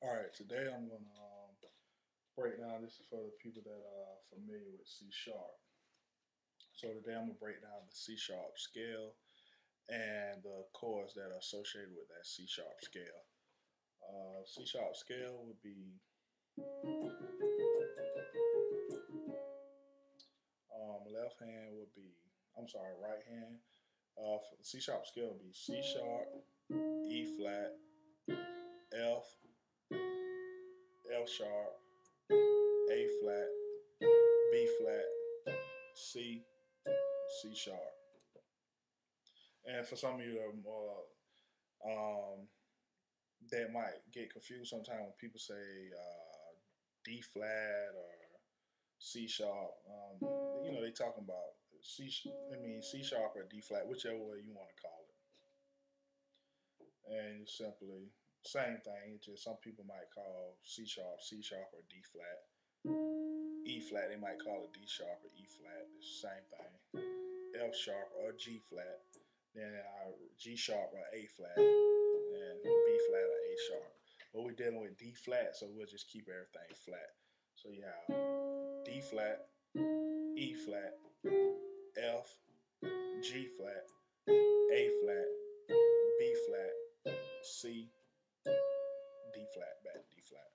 All right, today I'm going to break down. This is for the people that are familiar with C sharp. So today I'm going to break down the C sharp scale and the chords that are associated with that C sharp scale. C sharp scale would be left hand would be I'm sorry, right hand. For the C sharp scale would be C sharp, E flat, F, F sharp, A flat, B flat, C, C sharp. And for some of you that are more that might get confused sometimes when people say D flat or C sharp. They talking about C sharp or D flat, whichever way you want to call it. And simply same thing. It's just some people might call C sharp or D flat. E flat, they might call it D sharp or E flat. It's the same thing. F sharp or G flat. Then G sharp or A flat, and B flat or A sharp. But we're dealing with D flat, so we'll just keep everything flat. So you have D flat, E flat, F, G flat, A flat, B flat, C, D flat, back to D flat.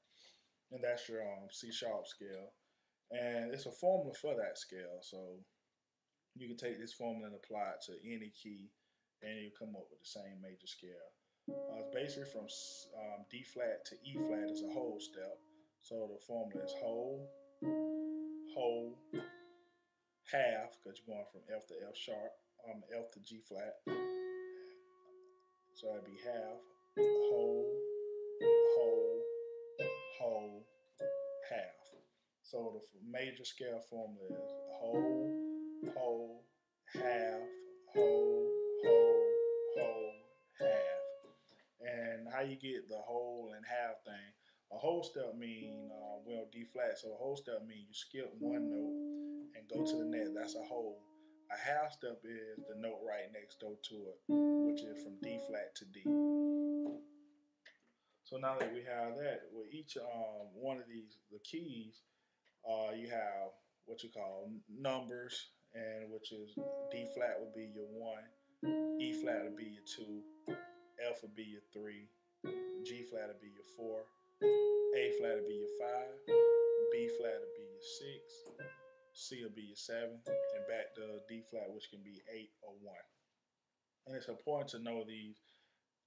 And that's your C sharp scale. And it's a formula for that scale. So you can take this formula and apply it to any key, and you come up with the same major scale. It's basically from D flat to E flat is a whole step. So the formula is whole, whole, half, because you're going from F to F sharp, F to G flat. So that'd be half, whole, whole, whole, half. So the major scale formula is whole, whole, half, whole, whole, whole, half. And how you get the whole and half thing? A whole step mean D flat. So a whole step mean you skip one note and go to the next. That's a whole. A half step is the note right next door to it, which is from D flat to D. So now that we have that, with each one of these the keys, you have what you call numbers, and which is D flat would be your one, E flat would be your two, F would be your three, G flat would be your four, A flat would be your five, B flat would be your six, C will be your seven, and back to D flat, which can be eight or one. And it's important to know these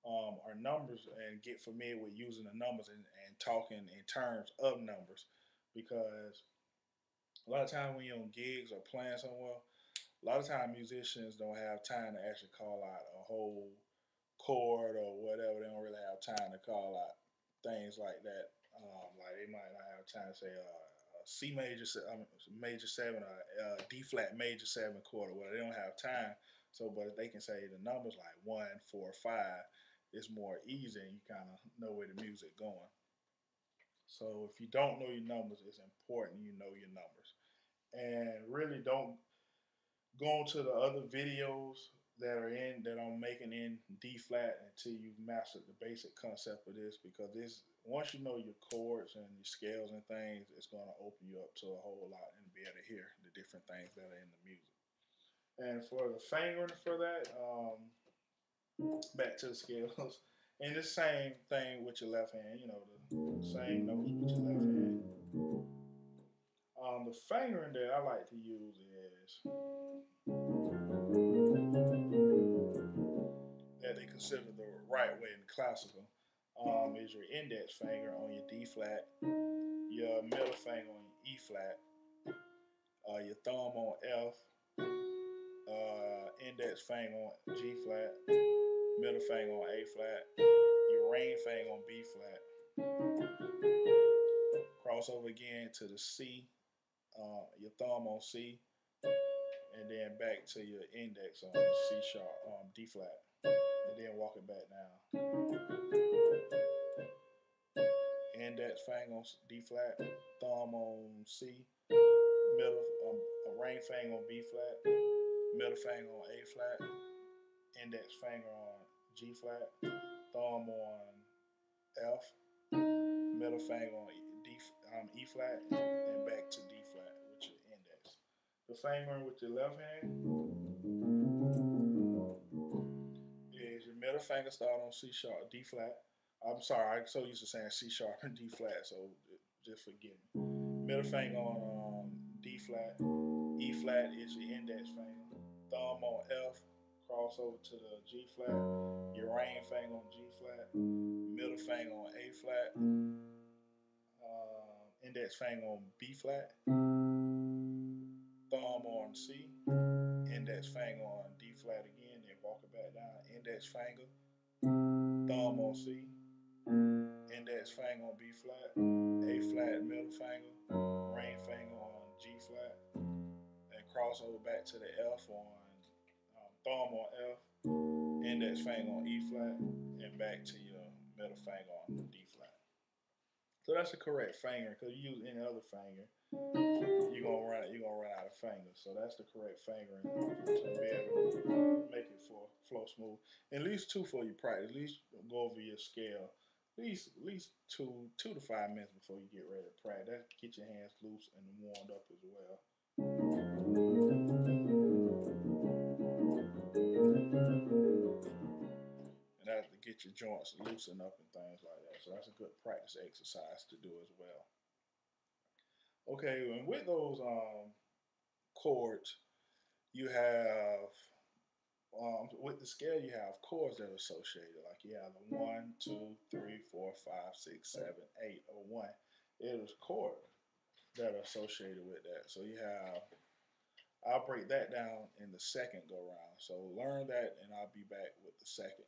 are numbers and get familiar with using the numbers and talking in terms of numbers, because a lot of times when you're on gigs or playing somewhere, a lot of times musicians don't have time to actually call out a whole chord or whatever. They don't really have time to call out things like that. Like they might not have time to say C major, major seven, or D flat major seven chord, or whatever. They don't have time. So, but if they can say the numbers like one, four, five, it's more easy, and you kind of know where the music going. So, if you don't know your numbers, it's important you know your numbers, and really don't go into the other videos that I'm making in D flat until you've mastered the basic concept of this, because this once you know your chords and your scales and things, it's going to open you up to a whole lot and be able to hear the different things that are in the music. And for the fingering for that, back to the scales, and the same thing with your left hand. The same notes with your left hand. The fingering that I like to use is that they consider the right way in classical, is your index finger on your D flat, your middle finger on your E flat, your thumb on F, index finger on G flat, middle finger on A flat, your ring finger on B flat, cross over again to the C, your thumb on C, and then back to your index on C sharp, D flat, and then walk it back down. Index finger on D flat, thumb on C, middle ring finger on B flat, middle finger on A flat, index finger on G flat, thumb on F, middle finger on E flat, and back to D flat with your index. The finger with your left hand is your middle finger start on C sharp, D flat. I'm sorry, I'm so used to saying C sharp and D flat, so just forgive me. Middle finger on D flat, E flat is your index finger. Thumb on F, cross over to the G flat. Your ring finger on G flat. Middle finger on A flat. Index finger on B flat. Thumb on C. Index finger on D flat again. Then walk it back down. Index finger. Thumb on C. Index finger on B flat. A flat middle finger. Ring finger on G flat. And cross over back to the F on thumb on F, index finger on E flat, and back to your middle finger on D flat. So that's the correct finger. Because you use any other finger, you're gonna run out of fingers. So that's the correct fingering to be able to make it flow smooth. At least two for your practice. At least go over your scale. At least 2 to 5 minutes before you get ready to practice. That get your hands loose and warmed up as well. And that to get your joints loosened up and things like that. So that's a good practice exercise to do as well. Okay, and with those chords, you have with the scale you have chords that are associated. Like you have the 1, 2, 3, 4, 5, 6, 7, 8, or 1. It is chords that are associated with that. So you have I'll break that down in the second go round. So learn that, and I'll be back with the second